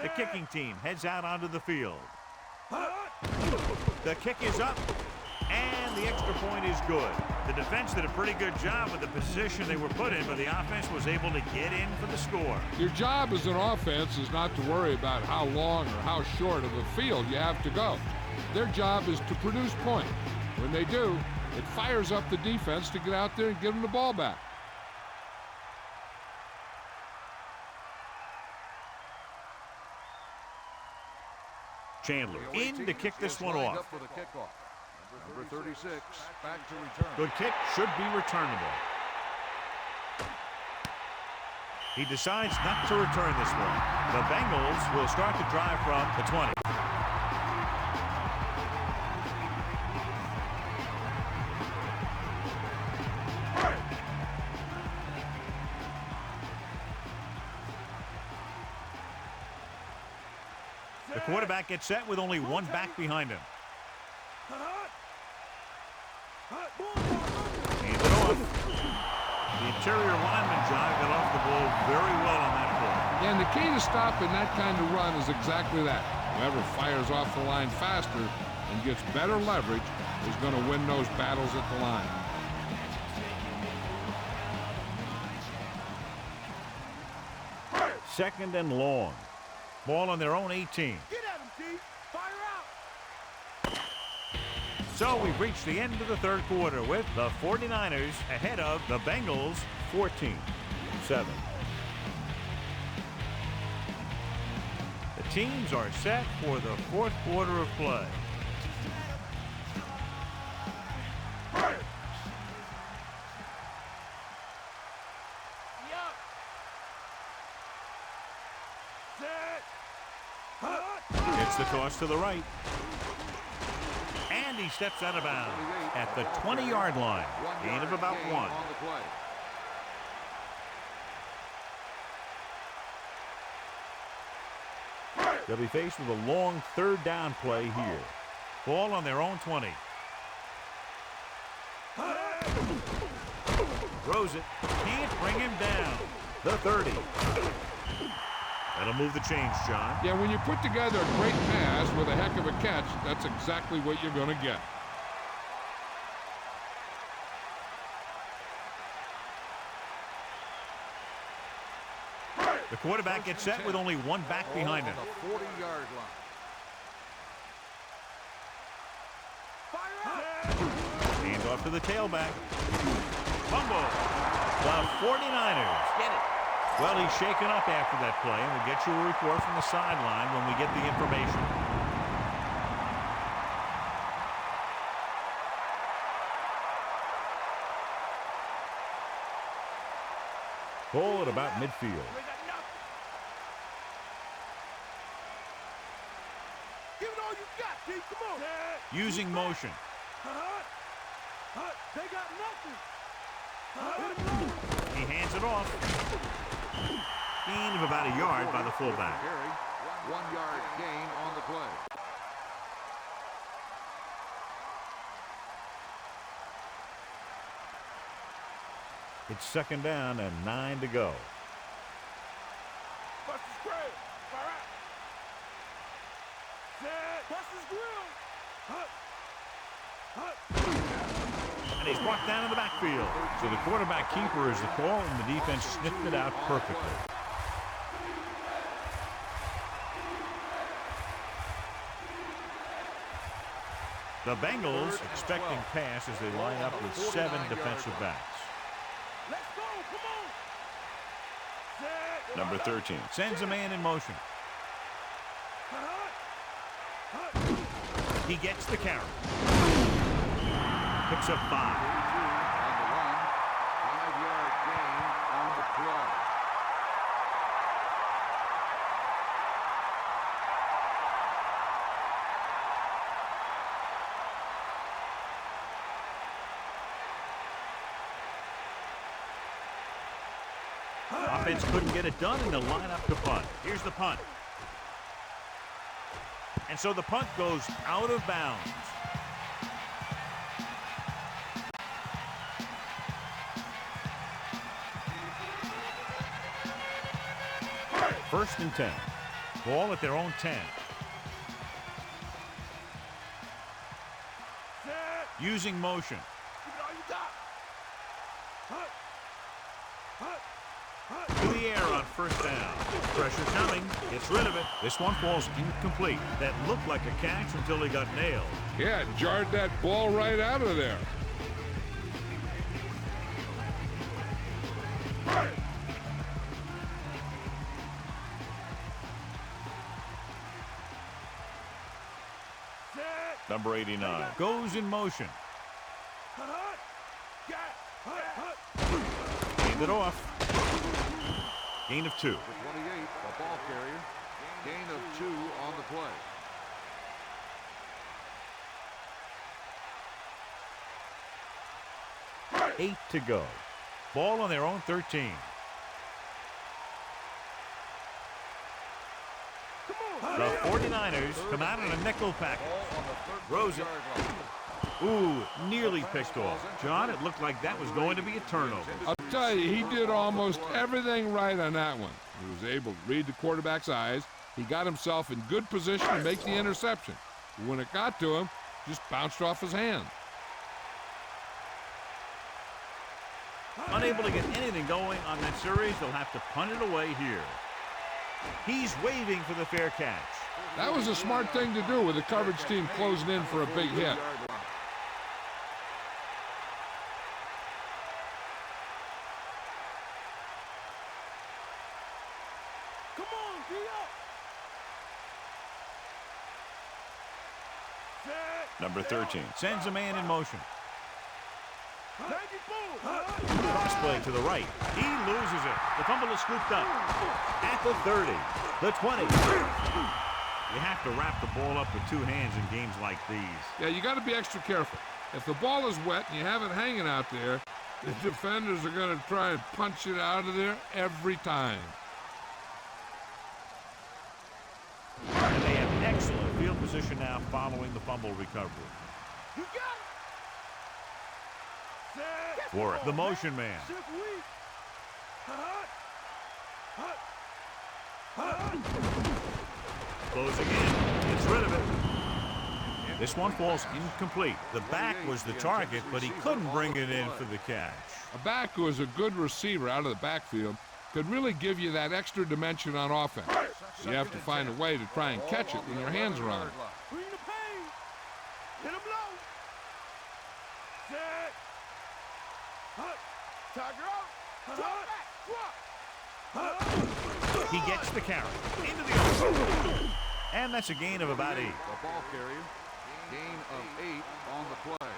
[SPEAKER 1] The kicking team heads out onto the field. The kick is up, and the extra point is good. The defense did a pretty good job with the position they were put in, but the offense was able to get in for the score.
[SPEAKER 2] Your job as an offense is not to worry about how long or how short of a field you have to go. Their job is to produce points. When they do, it fires up the defense to get out there and give them the ball back.
[SPEAKER 1] Chandler in to kick this one off.
[SPEAKER 3] Number 36, back to return.
[SPEAKER 1] Good kick, should be returnable. He decides not to return this one. The Bengals will start the drive from the 20. The quarterback gets set with only one back behind him. Hands it off. The interior lineman, John, got off the ball very well on that play.
[SPEAKER 2] And the key to stopping that kind of run is exactly that. Whoever fires off the line faster and gets better leverage is going to win those battles at the line.
[SPEAKER 1] Second and long. Ball on their own 18.
[SPEAKER 4] Get at him, T. Fire out.
[SPEAKER 1] So we've reached the end of the third quarter with the 49ers ahead of the Bengals 14-7. The teams are set for the fourth quarter of play. It's the toss to the right. And he steps out of bounds at the 20-yard line. Gain of about one. They'll be faced with a long third down play here. Ball on their own 20. Throws it. Can't bring him down. The 30. That'll move the chains, John.
[SPEAKER 2] Yeah, when you put together a great pass with a heck of a catch, that's exactly what you're going to get.
[SPEAKER 1] The quarterback gets set with only one back behind him.
[SPEAKER 3] On the 40-yard line.
[SPEAKER 1] Hand off to the tailback. Fumble. The 49ers get it. Well, he's shaken up after that play, and we'll get you a report from the sideline when we get the information. Ball at about midfield.
[SPEAKER 4] Give it all you got, T. Come on.
[SPEAKER 1] Using motion.
[SPEAKER 4] They got nothing.
[SPEAKER 1] He hands it off. Gain of about a yard by the fullback.
[SPEAKER 3] 1 yard gain on the play.
[SPEAKER 1] It's second down and 9 to go.
[SPEAKER 4] Bust his grill. Fire out. Set. Bust his grill.
[SPEAKER 1] And he's brought down in the backfield. So the quarterback keeper is the call, and the defense sniffed it out perfectly. The Bengals expecting pass as they line up with 7 defensive backs.
[SPEAKER 4] Let's go. Come on. Set.
[SPEAKER 1] Number 13 sends a man in motion. He gets the carry. Picks up 5.
[SPEAKER 3] On the run, 5-yard gain on the play.
[SPEAKER 1] Offense couldn't get it done, and they'll line up to punt. Here's the punt. And so the punt goes out of bounds. First and 10. Ball at their own 10. Using motion. To the air on first down. Pressure coming. Gets rid of it. This one falls incomplete. That looked like a catch until he got nailed.
[SPEAKER 2] Yeah, jarred that ball right out of there.
[SPEAKER 1] Number 89 goes in motion. Hand it off. Gain of 2.
[SPEAKER 3] The 28, the ball carrier. Gain of 2 on the play.
[SPEAKER 1] 8 to go. Ball on their own 13. The 49ers come out in a nickel package. Rose it. Ooh, nearly picked off. John, it looked like that was going to be a turnover.
[SPEAKER 2] I'll tell you, he did almost everything right on that one. He was able to read the quarterback's eyes. He got himself in good position to make the interception. When it got to him, just bounced off his hand.
[SPEAKER 1] Unable to get anything going on that series, they'll have to punt it away here. He's waving for the fair catch.
[SPEAKER 2] That was a smart thing to do with the coverage team closing in for a big hit.
[SPEAKER 4] Come on, D up.
[SPEAKER 1] Number 13 sends a man in motion. Crossplay to the right. He loses it. The fumble is scooped up. At the 30. The 20. You have to wrap the ball up with 2 hands in games like these.
[SPEAKER 2] Yeah, you got to be extra careful. If the ball is wet and you have it hanging out there, the defenders are going to try and punch it out of there every time.
[SPEAKER 1] And they have excellent field position now following the fumble recovery.
[SPEAKER 4] You got it.
[SPEAKER 1] For the motion man. Closing in. Gets rid of it. This one falls incomplete. The back was the target, but he couldn't bring it in for the catch.
[SPEAKER 2] A back who is a good receiver out of the backfield could really give you that extra dimension on offense. You have to find a way to try and catch it when your hands are on it.
[SPEAKER 4] Bring the pain. Hit him low. Set. Hut. Tiger out. Drop back.
[SPEAKER 1] He gets the carry. Into the open. And that's a gain of about 8.
[SPEAKER 3] The ball carrier. Gain of 8 on the play.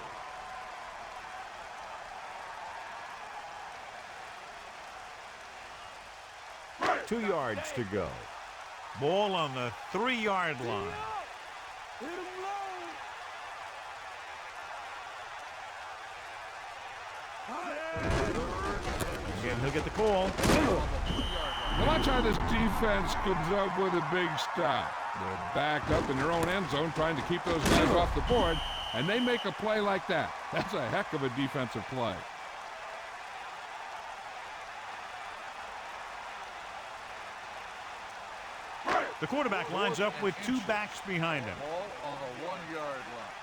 [SPEAKER 1] Two yards to go. Ball on the 3-yard line.
[SPEAKER 4] Hit him low.
[SPEAKER 1] Again, he'll get the call.
[SPEAKER 2] Now watch how this defense comes up with a big stop. They're back up in their own end zone trying to keep those guys off the board, and they make a play like that. That's a heck of a defensive play.
[SPEAKER 1] The quarterback lines up with 2 backs behind him.
[SPEAKER 3] Ball on the 1-yard line.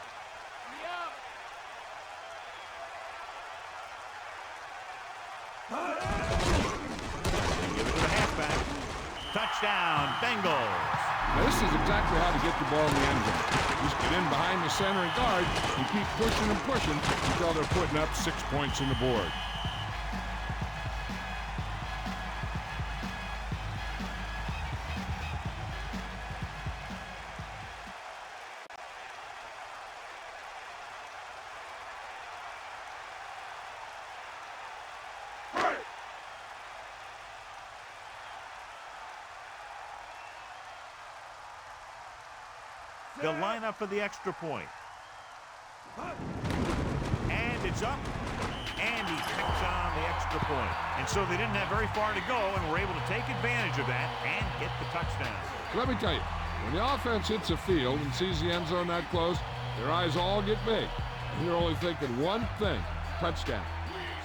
[SPEAKER 1] Give it to the halfback. Touchdown, Bengals.
[SPEAKER 2] Now this is exactly how to get the ball in the end zone. Just get in behind the center and guard and keep pushing and pushing until they're putting up 6 points on the board.
[SPEAKER 1] They'll line up for the extra point. And it's up. And he picks on the extra point. And so they didn't have very far to go and were able to take advantage of that and get the touchdown.
[SPEAKER 2] Let me tell you, when the offense hits a field and sees the end zone that close, their eyes all get big. And they're only thinking one thing, touchdown.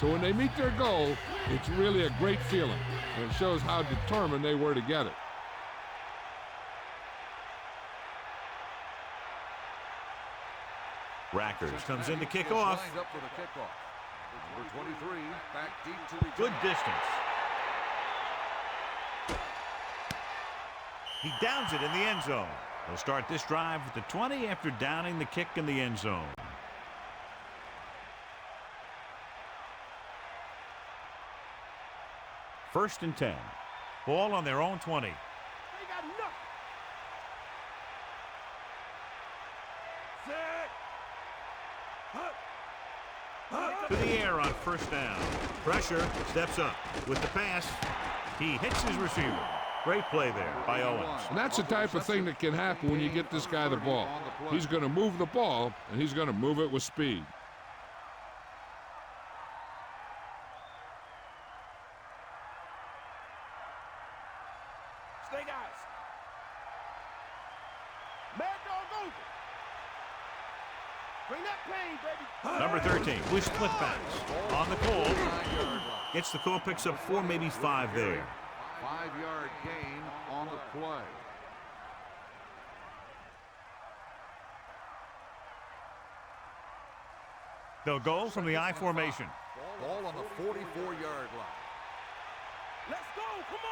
[SPEAKER 2] So when they meet their goal, it's really a great feeling. And it shows how determined they were to get it.
[SPEAKER 1] Rackers comes in to kick
[SPEAKER 3] Is
[SPEAKER 1] off.
[SPEAKER 3] lined up for the kickoff. Number 23, back deep to return.
[SPEAKER 1] Good distance. He downs it in the end zone. He'll start this drive with the 20 after downing the kick in the end zone. First and 10. Ball on their own 20.
[SPEAKER 4] They got nothing.
[SPEAKER 1] To the air on first down. Pressure, steps up. With the pass, he hits his receiver. Great play there by Owens.
[SPEAKER 2] And that's the type of thing that can happen when you get this guy the ball. He's going to move the ball, and he's going to move it with speed.
[SPEAKER 4] Stay guys. Mad dog over. Bring that pain, baby.
[SPEAKER 1] Number 13, with split backs. On the call. Gets the call, picks up 4, maybe 5 there.
[SPEAKER 3] 5-yard gain on the play.
[SPEAKER 1] They'll go from the I formation.
[SPEAKER 3] Ball on the 44-yard line.
[SPEAKER 4] Let's go. Come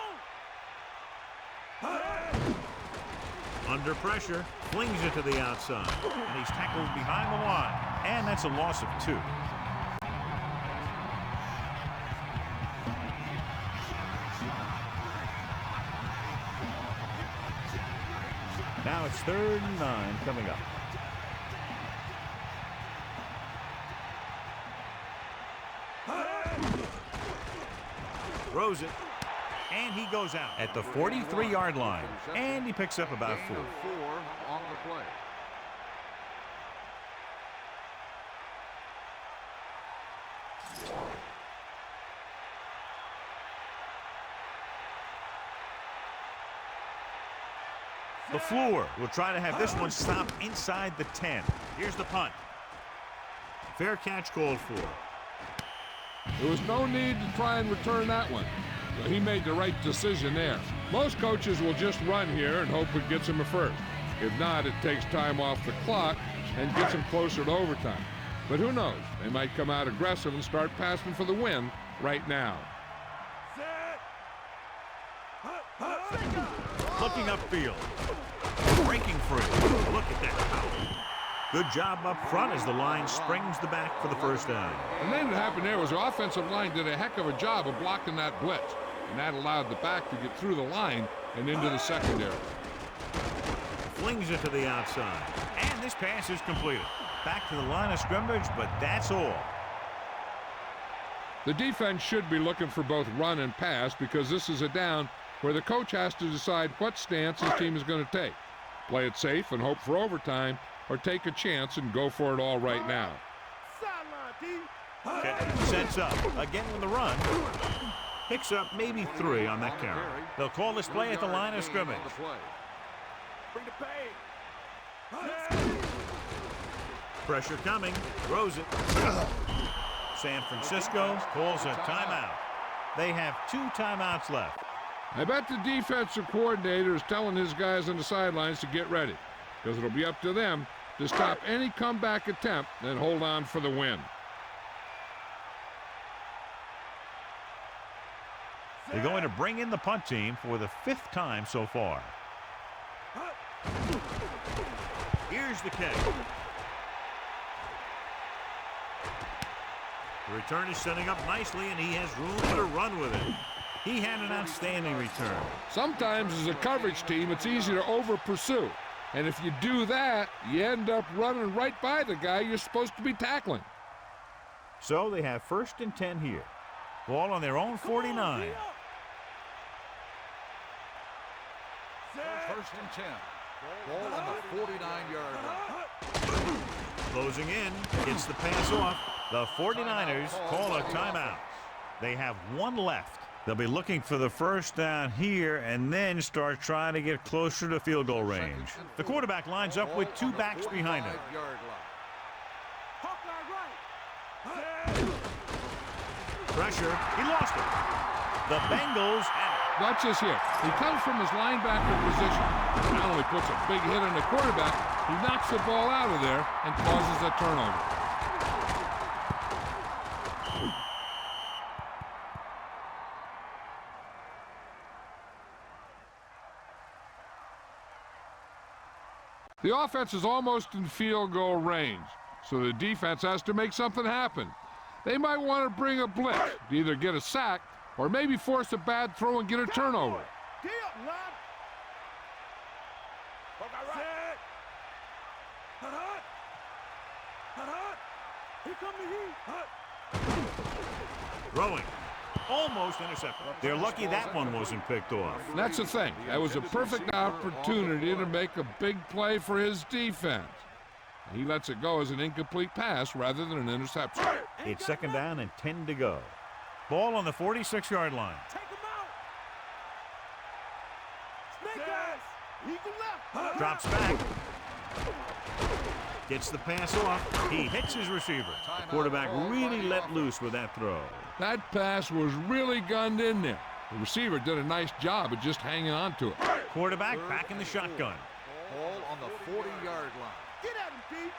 [SPEAKER 4] on.
[SPEAKER 1] Under pressure, flings it to the outside. And he's tackled behind the line. And that's a loss of 2. Now it's 3rd and 9 coming up. Throws it, and he goes out at the 43-yard line, and he picks up about 4.
[SPEAKER 3] Gain of 4 on the play.
[SPEAKER 1] LaFleur will try to have this one stop inside the 10. Here's the punt. Fair catch called for.
[SPEAKER 2] There was no need to try and return that one. So he made the right decision there. Most coaches will just run here and hope it gets him a first. If not, it takes time off the clock and gets him closer to overtime. But who knows? They might come out aggressive and start passing for the win right now.
[SPEAKER 1] Looking upfield. Breaking free. Look at that power. Good job up front as the line springs the back for the first down.
[SPEAKER 2] And then what happened there was the offensive line did a heck of a job of blocking that blitz. And that allowed the back to get through the line and into the secondary.
[SPEAKER 1] Flings it to the outside. And this pass is completed. Back to the line of scrimmage, but that's all.
[SPEAKER 2] The defense should be looking for both run and pass because this is a down where the coach has to decide what stance his team is going to take. Play it safe and hope for overtime, or take a chance and go for it all right now.
[SPEAKER 1] Sets up. Again with the run. Picks up maybe 3 on that carry. They'll call this play at the line of scrimmage.
[SPEAKER 4] Bring the pain.
[SPEAKER 1] Pressure coming. Throws it. San Francisco calls a timeout. They have 2 timeouts left.
[SPEAKER 2] I bet the defensive coordinator is telling his guys on the sidelines to get ready, because it'll be up to them to stop any comeback attempt and hold on for the win.
[SPEAKER 1] They're going to bring in the punt team for the 5th time so far. Here's the kick. The return is setting up nicely, and he has room to run with it. He had an outstanding return.
[SPEAKER 2] Sometimes as a coverage team, it's easy to over-pursue. And if you do that, you end up running right by the guy you're supposed to be tackling.
[SPEAKER 1] So they have 1st and 10 here. Ball on their own 49.
[SPEAKER 3] 1st and 10. Ball on the 49-yard line.
[SPEAKER 1] Closing in, gets the pass off. The 49ers call a timeout. They have 1 left. They'll be looking for the first down here and then start trying to get closer to field goal range. The quarterback lines up with 2 backs behind him. Pressure, he lost it. The Bengals have it.
[SPEAKER 2] Watch this here. He comes from his linebacker position. Not only puts a big hit on the quarterback, he knocks the ball out of there and causes a turnover. The offense is almost in field goal range, so the defense has to make something happen. They might want to bring a blitz to either get a sack or maybe force a bad throw and get a turnover.
[SPEAKER 1] Throwing. Almost intercepted. They're lucky that one wasn't picked off.
[SPEAKER 2] That's the thing. That was a perfect opportunity to make a big play for his defense. He lets it go as an incomplete pass rather than an interception.
[SPEAKER 1] It's second down and 10 to go. Ball on the 46-yard line. Drops back. Gets the pass off. He hits his receiver. The quarterback really let loose with that throw.
[SPEAKER 2] That pass was really gunned in there. The receiver did a nice job of just hanging on to it.
[SPEAKER 1] Quarterback back in the shotgun.
[SPEAKER 3] Ball on the 40-yard line.
[SPEAKER 4] Get at him, Pete.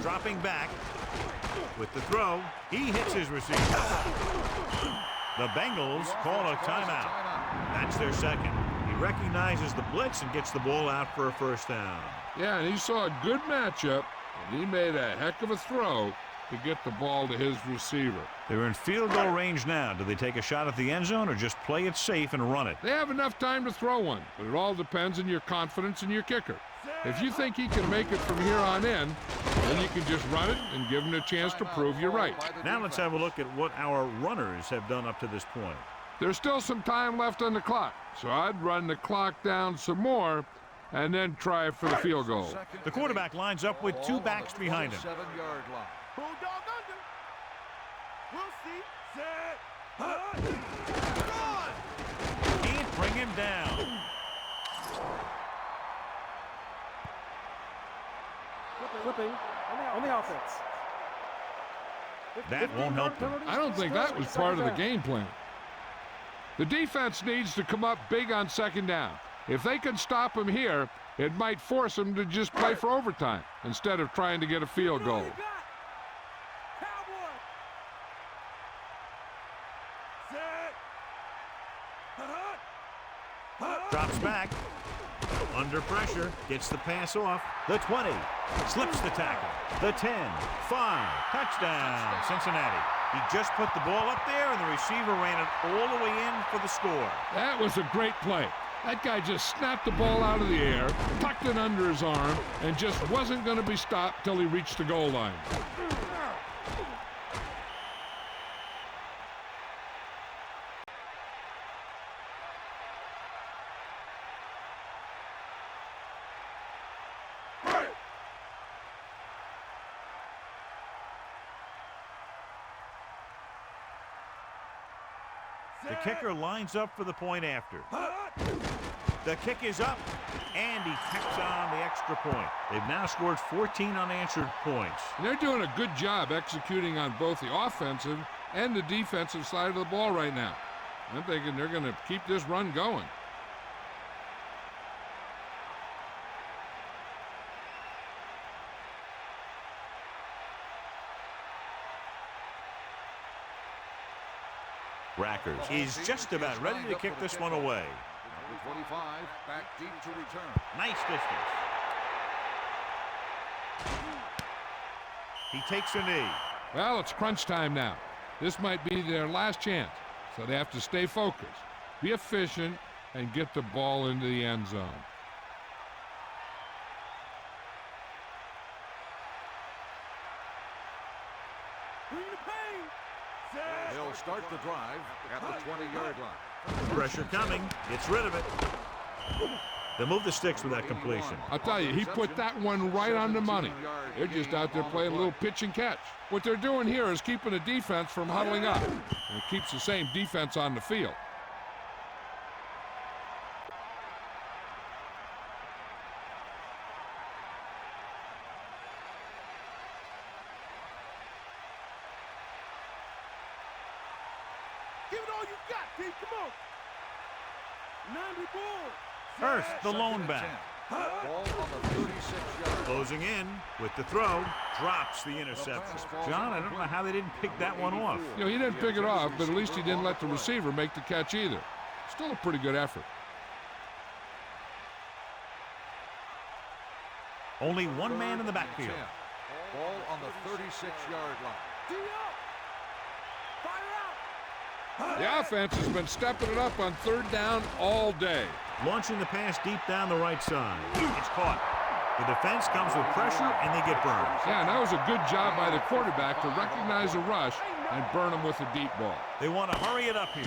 [SPEAKER 1] Dropping back with the throw. He hits his receiver. The Bengals call a timeout. That's their second. He recognizes the blitz and gets the ball out for a first down.
[SPEAKER 2] Yeah, and he saw a good matchup, and he made a heck of a throw to get the ball to his receiver.
[SPEAKER 1] They're in field goal range now. Do they take a shot at the end zone or just play it safe and run it?
[SPEAKER 2] They have enough time to throw one, but it all depends on your confidence in your kicker. If you think he can make it from here on in, then you can just run it and give him a chance to prove you're right.
[SPEAKER 1] Now let's have a look at what our runners have done up to this point.
[SPEAKER 2] There's still some time left on the clock, so I'd run the clock down some more and then try for the field goal.
[SPEAKER 1] The quarterback lines up with two backs behind him.
[SPEAKER 3] 7-yard line.
[SPEAKER 4] Bulldog under. We'll see. Set. Run.
[SPEAKER 1] Can't bring him down.
[SPEAKER 4] Flipping on the offense.
[SPEAKER 1] That won't help them.
[SPEAKER 2] I don't think that was part of the game plan. The defense needs to come up big on second down. If they can stop him here, it might force them to just play for overtime instead of trying to get a field goal.
[SPEAKER 1] Drops back. Under pressure. Gets the pass off. The 20. Slips the tackle. The 10. 5. Touchdown, Cincinnati. He just put the ball up there, and the receiver ran it all the way in for the score.
[SPEAKER 2] That was a great play. That guy just snapped the ball out of the air, tucked it under his arm, and just wasn't going to be stopped till he reached the goal line.
[SPEAKER 1] The kicker lines up for the point after. The kick is up, and he tacks on the extra point. They've now scored 14 unanswered points.
[SPEAKER 2] And they're doing a good job executing on both the offensive and the defensive side of the ball right now. I'm thinking they're going to keep this run going.
[SPEAKER 1] Rackers is just about ready to kick this one away.
[SPEAKER 3] Number 25, back deep to return.
[SPEAKER 1] Nice distance. He takes a knee.
[SPEAKER 2] Well, it's crunch time now. This might be their last chance, so they have to stay focused, be efficient, and get the ball into the end zone.
[SPEAKER 3] They'll start the drive at the 20-yard line.
[SPEAKER 1] Pressure coming. Gets rid of it. They'll move the sticks with that completion.
[SPEAKER 2] I'll tell you, he put that one right on the money. They're just out there playing a little pitch and catch. What they're doing here is keeping the defense from huddling up. And it keeps the same defense on the field.
[SPEAKER 4] Give it all you got, Pete. Come on. 90 ball.
[SPEAKER 1] Hurst, the lone back.
[SPEAKER 3] Ball on the 36-yard.
[SPEAKER 1] Closing in with the throw. Drops the interception. John, I don't know how they didn't pick that one off.
[SPEAKER 2] You know, he didn't pick it off, but at least he didn't let the receiver make the catch either. Still a pretty good effort.
[SPEAKER 1] Only one man in the backfield.
[SPEAKER 3] Ball on the 36-yard line.
[SPEAKER 2] The offense has been stepping it up on third down all day.
[SPEAKER 1] Launching the pass deep down the right side. It's caught. The defense comes with pressure, and they get burned.
[SPEAKER 2] Yeah, and that was a good job by the quarterback to recognize a rush and burn him with a deep ball.
[SPEAKER 1] They want to hurry it up here.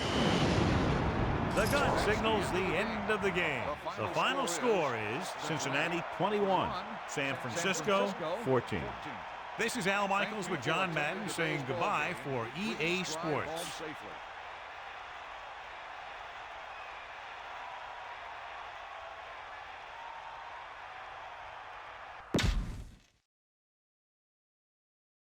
[SPEAKER 1] The gun signals the end of the game. The final score is Cincinnati 21, San Francisco 14. This is Al Michaels with John Madden saying goodbye for EA Sports.